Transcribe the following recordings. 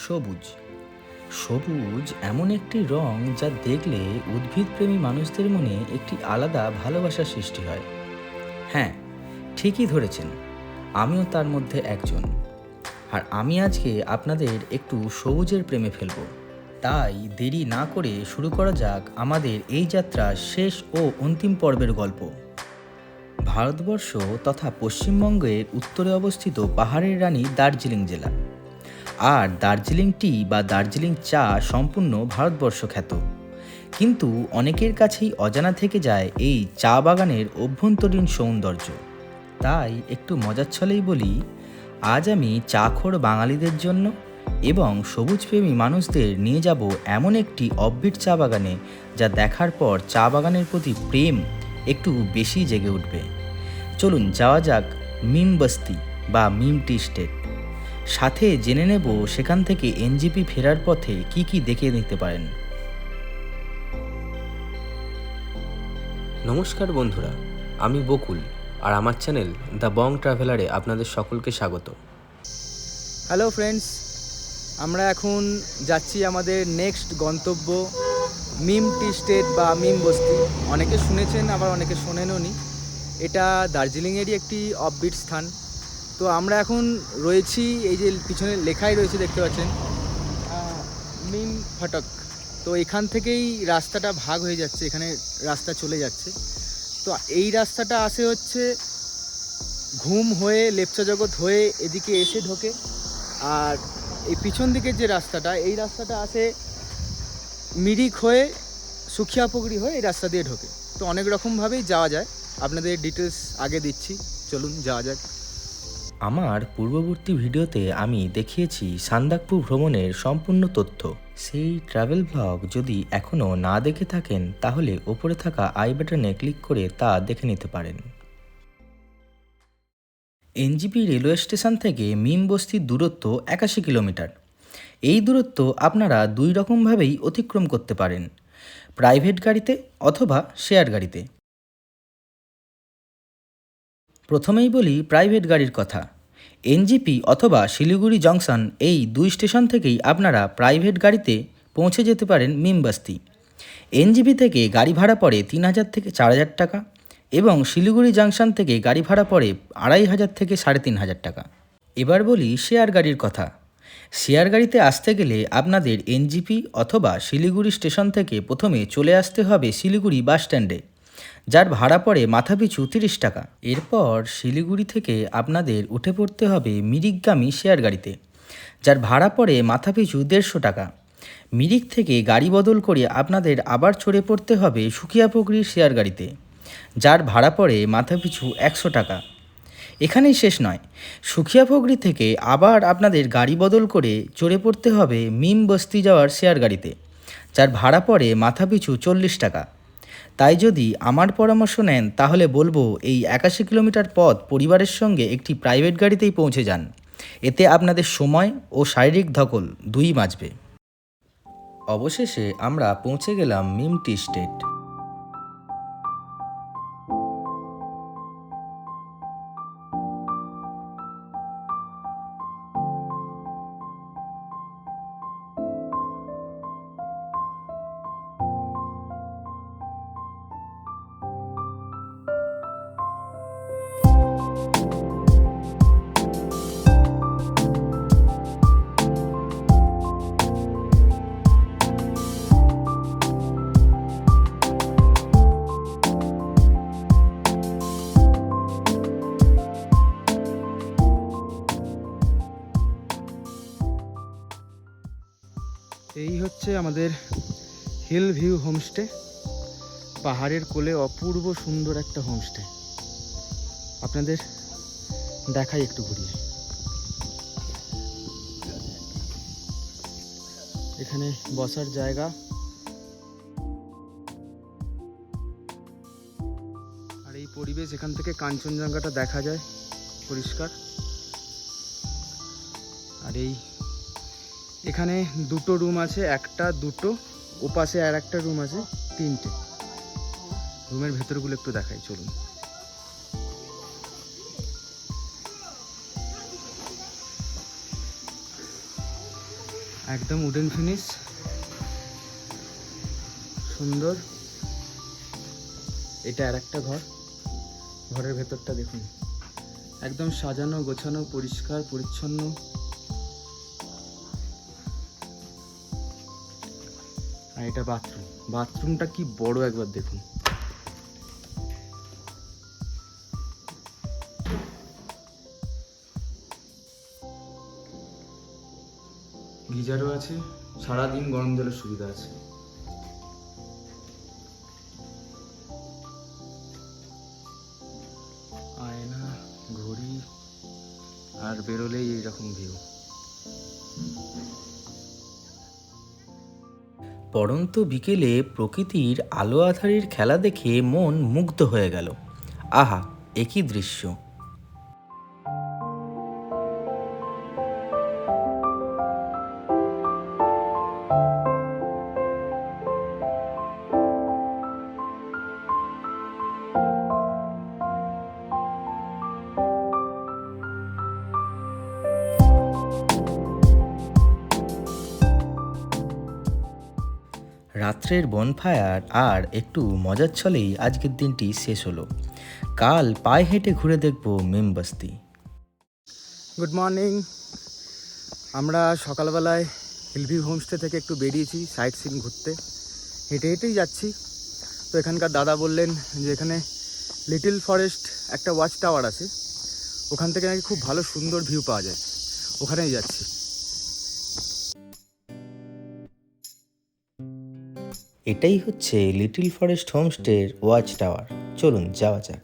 সবুজ। সবুজ এমন একটি রং যা দেখলে উদ্ভিদপ্রেমী মানুষদের মনে একটি আলাদা ভালোবাসার সৃষ্টি হয়। হ্যাঁ, ঠিকই ধরেছেন, আমিও তার মধ্যে একজন। আর আমি আজকে আপনাদের একটু সবুজের প্রেমে ফেলব। তাই দেরি না করে শুরু করা যাক আমাদের এই যাত্রার শেষ ও অন্তিম পর্বের গল্প। ভারতবর্ষ তথা পশ্চিমবঙ্গের উত্তরে অবস্থিত পাহাড়ের রানী দার্জিলিং জেলা। আর দার্জিলিং টি বা দার্জিলিং চা সম্পূর্ণ ভারতবর্ষ খ্যাত, কিন্তু অনেকের কাছেই অজানা থেকে যায় এই চা বাগানের অভ্যন্তরীণ সৌন্দর্য। তাই একটু মজার ছলেই বলি, আজ আমি চাখোর বাঙালিদের জন্য এবং সবুজপ্রেমী মানুষদের নিয়ে যাব এমন একটি অফবিট চা বাগানে, যা দেখার পর চা বাগানের প্রতি প্রেম একটু বেশি জেগে উঠবে। চলুন যাওয়া যাক মিম বস্তি বা মিম টি স্টেট। সাথে জেনে নেব সেখান থেকে এনজিপি ফেরার পথে কি কি দেখে নিতে পারেন। নমস্কার বন্ধুরা, আমি বকুল আর আমার চ্যানেল দ্য বং ট্রাভেলারে আপনাদের সকলকে স্বাগত। হ্যালো ফ্রেন্ডস, আমরা এখন যাচ্ছি আমাদের নেক্সট গন্তব্য মিম টি স্টেট বা মিম বস্তি। অনেকে শুনেছেন, আবার অনেকে শোনেনও নি। এটা দার্জিলিংয়েরই একটি অফবিট স্থান। তো আমরা এখন রয়েছি, এই যে পিছনে লেখাই রয়েছে দেখতে পাচ্ছেন, মিম ফটক। তো এখান থেকেই রাস্তাটা ভাগ হয়ে যাচ্ছে, এখানে রাস্তা চলে যাচ্ছে। তো এই রাস্তাটা আসে হচ্ছে ঘুম হয়ে লেপচা জগৎ হয়ে এদিকে এসে ঢোকে। আর এই পিছন দিকের যে রাস্তাটা, এই রাস্তাটা আসে মিরিক হয়ে সুখিয়াপুকুরি হয়ে এই রাস্তা দিয়ে ঢোকে। তো অনেক রকমভাবেই যাওয়া যায়, আপনাদের ডিটেলস আগে দিচ্ছি, চলুন যাওয়া যাক। আমার পূর্ববর্তী ভিডিওতে আমি দেখিয়েছি সান্দাকপু ভ্রমণের সম্পূর্ণ তথ্য। সেই ট্রাভেল ব্লগ যদি এখনও না দেখে থাকেন তাহলে ওপরে থাকা আই বাটনে ক্লিক করে তা দেখে নিতে পারেন। এনজিপি রেলওয়ে স্টেশন থেকে মিম বস্তির দূরত্ব 81 কিলোমিটার। এই দূরত্ব আপনারা দুই রকমভাবেই অতিক্রম করতে পারেন, প্রাইভেট গাড়িতে অথবা শেয়ার গাড়িতে। প্রথমেই বলি প্রাইভেট গাড়ির কথা। এনজিপি অথবা শিলিগুড়ি জংশন এই দুই স্টেশন থেকেই আপনারা প্রাইভেট গাড়িতে পৌঁছে যেতে পারেন মিম বস্তি। এনজিপি থেকে গাড়ি ভাড়া পড়ে 3000 থেকে 4000 টাকা এবং শিলিগুড়ি জংশন থেকে গাড়ি ভাড়া পড়ে 2500 থেকে 3500 টাকা। এবার বলি শেয়ার গাড়ির কথা। শেয়ার গাড়িতে আসতে গেলে আপনাদের এনজিপি অথবা শিলিগুড়ি স্টেশন থেকে প্রথমে চলে আসতে হবে শিলিগুড়ি বাস স্ট্যান্ডে, যার ভাড়া পড়ে মাথাপিছু 30 টাকা। এরপর শিলিগুড়ি থেকে আপনাদের উঠে পড়তে হবে মিরিকগামী শেয়ার গাড়িতে, যার ভাড়া পড়ে মাথাপিছু 150 টাকা। মিরিক থেকে গাড়ি বদল করে আপনাদের আবার চড়ে পড়তে হবে সুখিয়াপুকুরির শেয়ার গাড়িতে, যার ভাড়া পড়ে মাথাপিছু 100 টাকা। এখানেই শেষ নয়, সুখিয়াপুকুরি থেকে আবার আপনাদের গাড়ি বদল করে চড়ে পড়তে হবে মিম বস্তি যাওয়ার শেয়ার গাড়িতে, যার ভাড়া পড়ে মাথাপিছু 40 টাকা। তাই যদি আমার পরামর্শ নেন তাহলে বলবো এই 81 কিলোমিটার পথ পরিবারের সঙ্গে একটি প্রাইভেট গাড়িতেই পৌঁছে যান। এতে আপনাদের সময় ও শারীরিক ধকল দুই বাঁচবে। অবশেষে আমরা পৌঁছে গেলাম মিম টি স্টেট। এই হচ্ছে আমাদের হিল ভিউ হোমস্টে, পাহাড়ের কোলে অপূর্ব সুন্দর একটা হোমস্টে। আপনাদের দেখাই একটু ঘুরিয়ে। এখানে বসার জায়গা, আর এই পরিবেশ, এখান থেকে কাঞ্চনজঙ্ঘাটা দেখা যায় পরিষ্কার। আর এখানে দুটো রুম আছে, একটা দুটো, ওপাশে আর একটা রুম আছে, 3টে। রুমের ভেতরগুলো একটু দেখাই, চলুন। একদম উডেন ফিনিশ, সুন্দর। এটা আর একটা ঘর, ঘরের ভেতরটা দেখুন একদম সাজানো গোছানো, পরিষ্কার পরিচ্ছন্ন। আর এটা বাথরুম, বাথরুমটা কি বড় একবার দেখুন। গিজারও আছে, সারাদিন গরম জলের সুবিধা আছে। আয়না, ঘড়ি, আর বেরোলেই এইরকম ভিউ। পড়ন্ত বিকেলে প্রকৃতির আলো আঁধারির খেলা দেখে মন মুগ্ধ হয়ে গেল। আহা, একই দৃশ্য! রাত্রের বনফায়ার আর একটু মজার ছলেই আজকের দিনটি শেষ হলো। কাল পায়ে হেঁটে ঘুরে দেখব মিম বস্তি। Good morning. আমরা সকালবেলায় হিলভিউ হোমস্টে থেকে একটু বেরিয়েছি সাইট সিন ঘুরতে, হেঁটে হেঁটেই যাচ্ছি। তো এখানকার দাদা বললেন যে এখানে লিটল ফরেস্ট একটা ওয়াচ টাওয়ার আছে, ওখান থেকে নাকি খুব ভালো সুন্দর ভিউ পাওয়া যায়, ওখানেই যাচ্ছি। এটাই হচ্ছে লিটল ফরেস্ট হোমস্টের ওয়াচ টাওয়ার। চলুন যাওয়া যাক।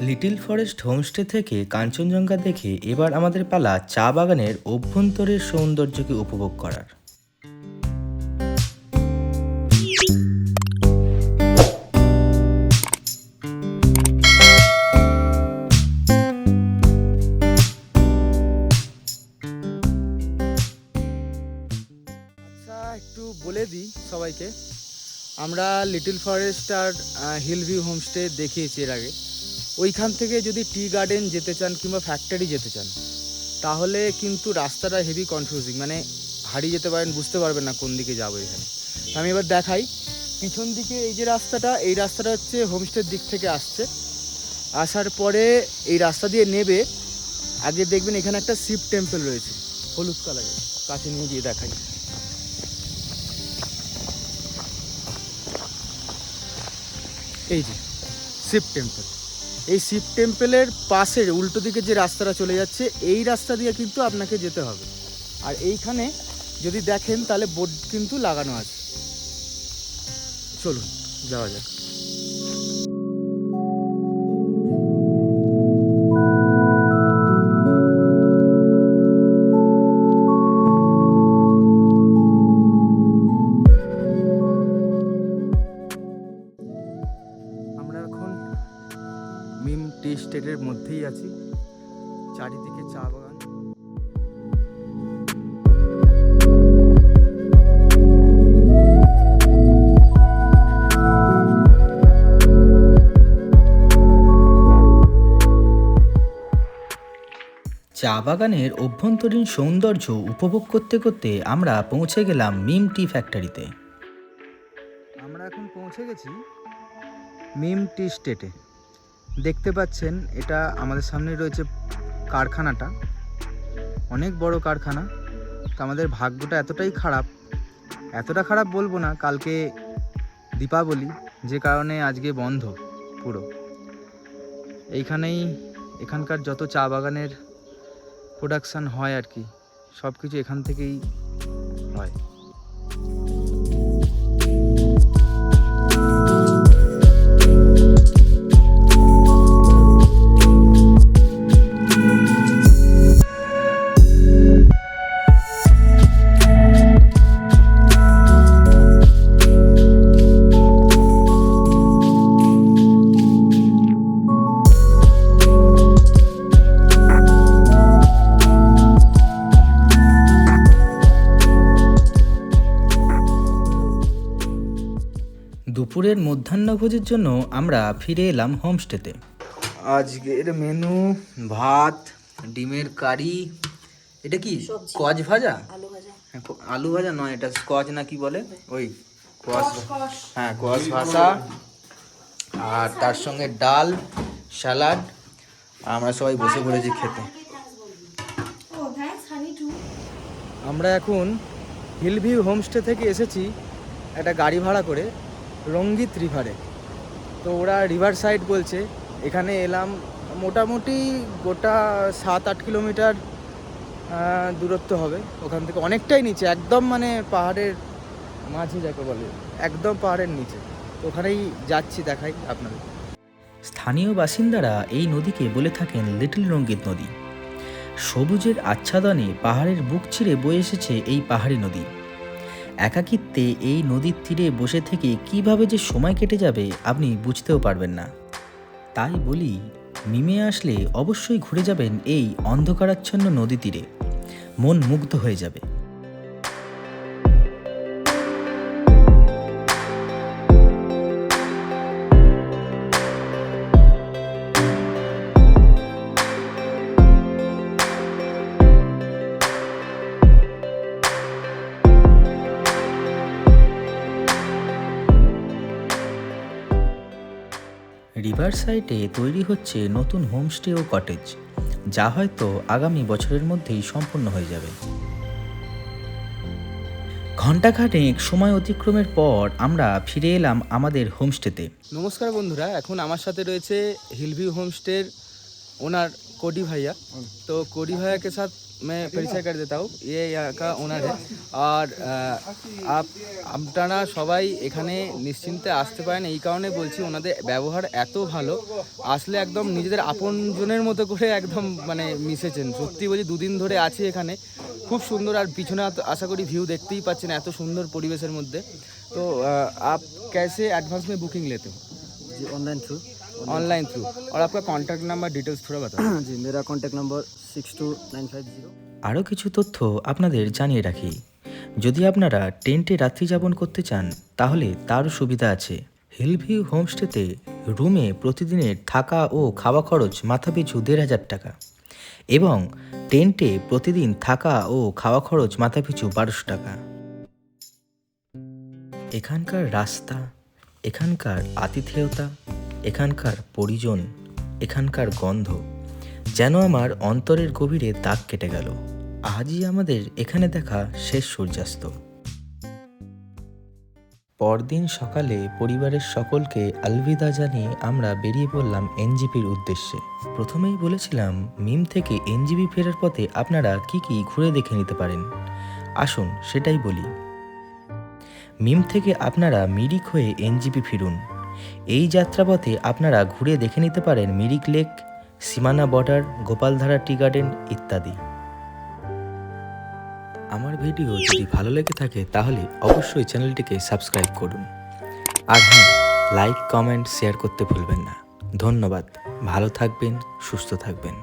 লিটল ফরেস্ট হোমস্টে থেকে কাঞ্চনজঙ্ঘা দেখে এবার আমাদের পালা চা বাগানের অভ্যন্তরের সৌন্দর্যকে উপভোগ করার। একটু বলে দিই সবাইকে, আমরা লিটল ফরেস্ট আর হিলভিউ হোমস্টে দেখিয়েছি এর আগে। ওইখান থেকে যদি টি গার্ডেন যেতে চান কিংবা ফ্যাক্টরি যেতে চান, তাহলে কিন্তু রাস্তাটা হেভি কনফিউজিং, মানে হারিয়ে যেতে পারেন, বুঝতে পারবেন না কোন দিকে যাবো এখানে। আমি এবার দেখাই পিছন দিকে এই যে রাস্তাটা, এই রাস্তাটা হচ্ছে হোমস্টের দিক থেকে আসছে। আসার পরে এই রাস্তা দিয়ে নেবে, আগে দেখবেন এখানে একটা শিব টেম্পল রয়েছে হলুদ কালারের, কাছে নিয়ে গিয়ে দেখাই। এই যে শিব টেম্পল, এই শিব টেম্পলের পাশের উল্টো দিকে যে রাস্তাটা চলে যাচ্ছে, এই রাস্তা দিয়ে কিন্তু আপনাকে যেতে হবে। আর এইখানে যদি দেখেন তাহলে বোর্ড কিন্তু লাগানো আছে। চলুন যাওয়া যাক। আমরা এখন মিম টি স্টেটের মধ্যেই আছি, চারিদিকে চা বাগান। চা বাগানের অভ্যন্তরীণ সৌন্দর্য উপভোগ করতে করতে আমরা পৌঁছে গেলাম মিম টি ফ্যাক্টরিতে। আমরা এখন পৌঁছে গেছি মিম টি স্টেটে। দেখতে পাচ্ছেন এটা আমাদের সামনে রয়েছে কারখানাটা, অনেক বড় কারখানা। তো আমাদের ভাগ্যটা এতটাই খারাপ, এতটা খারাপ বলবো না, কালকে দীপাবলি, যে কারণে আজকে বন্ধ পুরো। এইখানেই এখানকার যত চা বাগানের প্রোডাকশান হয় আর কি, সব কিছু এখান থেকেই হয়। দুপুরের মধ্যাহ্নভোজের জন্য আমরা ফিরে এলাম হোমস্টেতে। আজকের মেনু ভাত, ডিমের কারি, এটা কি স্কচ ভাজা, আলু ভাজা নয়, এটা স্কচ না কি বলে ওই কোয়াশ, হ্যাঁ কোয়াশ ভাজা, আর তার সঙ্গে ডাল, স্যালাড। আমরা সবাই বসে পড়েছি খেতে। আমরা এখন হিলভিউ হোমস্টে থেকে এসেছি একটা গাড়ি ভাড়া করে রঙ্গিত রিভারে। তো ওরা রিভার সাইড বলছে, এখানে এলাম মোটামুটি গোটা 7-8 কিলোমিটার দূরত্ব হবে ওখান থেকে, অনেকটাই নিচে, একদম মানে পাহাড়ের মাঝে যাকে বলে, একদম পাহাড়ের নিচে। তো ওখানেই যাচ্ছি, দেখাই আপনাদের। স্থানীয় বাসিন্দারা এই নদীকে বলে থাকেন লিটল রঙ্গিত নদী। সবুজের আচ্ছাদনে পাহাড়ের বুক চিরে বয়ে এসেছে এই পাহাড়ি নদী। একাকিত্বে এই নদীর তীরে বসে থেকে কিভাবে যে সময় কেটে যাবে আপনি বুঝতেও পারবেন না। তাই বলি, মিমে আসলে অবশ্যই ঘুরে যাবেন এই অন্ধকারাচ্ছন্ন নদী তীরে, মন মুগ্ধ হয়ে যাবে। রিভার সাইডে তৈরি হচ্ছে নতুন হোমস্টে ও কটেজ, যা হয়তো আগামী বছরের মধ্যেই সম্পূর্ণ হয়ে যাবে। ঘণ্টাখানেক সময় অতিক্রমের পর আমরা ফিরে এলাম আমাদের হোমস্টেতে। নমস্কার বন্ধুরা, এখন আমার সাথে রয়েছে हिलव्यू होमस्टे ओनर कोडी भैया। तो कोडी भैया के साथ मैं परिचय कर देता हूँ, ये यहाँ का ओनर है। और আপনারা সবাই এখানে নিশ্চিন্তে আসতে পারেন, এই কারণে বলছি ওনাদের ব্যবহার এত ভালো, আসলে একদম নিজেদের আপনজনের মতো করে একদম মানে মিশেছেন। সত্যি বলছি, 2 দিন ধরে আছি এখানে, খুব সুন্দর। আর পিছনে আশা করি ভিউ দেখতেই পাচ্ছেন, এত সুন্দর পরিবেশের মধ্যে। তো आप कैसे एडवांस में बुकिंग लेते हो? जी ऑनलाइन थ्रू। और आपका कॉन्टैक्ट नंबर डिटेल्स थोड़ा बताओ। जी मेरा कॉन्टैक्ट नंबर 62950। আরও কিছু তথ্য আপনাদের জানিয়ে রাখি, যদি আপনারা টেন্টে রাত্রিযাপন করতে চান তাহলে তারও সুবিধা আছে। হিলভিউ হোমস্টেতে রুমে প্রতিদিনের থাকা ও খাওয়া খরচ মাথাপিছু 1500 টাকা, এবং টেন্টে প্রতিদিন থাকা ও খাওয়া খরচ মাথাপিছু 1200 টাকা। এখানকার রাস্তা, এখানকার আতিথেয়তা, এখানকার পরিজন, এখানকার গন্ধ যেন আমার অন্তরের গভীরে দাগ কেটে গেল। আজই আমাদের এখানে দেখা শেষ সূর্যাস্ত। পরদিন সকালে পরিবারের সকলকে আলবিদা জানিয়ে আমরা বেরিয়ে পড়লাম এনজিপির উদ্দেশ্যে। প্রথমেই বলেছিলাম মিম থেকে এনজিপি ফেরার পথে আপনারা কি কি ঘুরে দেখে নিতে পারেন। আসুন সেটাই বলি। মিম থেকে আপনারা মিরিক হয়ে এনজিপি ফিরুন। এই যাত্রাপথে আপনারা ঘুরে দেখে নিতে পারেন মিরিক লেক, সীমানা বর্ডার, গোপালধারা টি গার্ডেন ইত্যাদি। আমার ভিডিও যদি ভালো লেগে থাকে তাহলে অবশ্যই চ্যানেলটিকে সাবস্ক্রাইব করুন। আর হ্যাঁ, লাইক, কমেন্ট, শেয়ার করতে ভুলবেন না। ধন্যবাদ। ভালো থাকবেন, সুস্থ থাকবেন।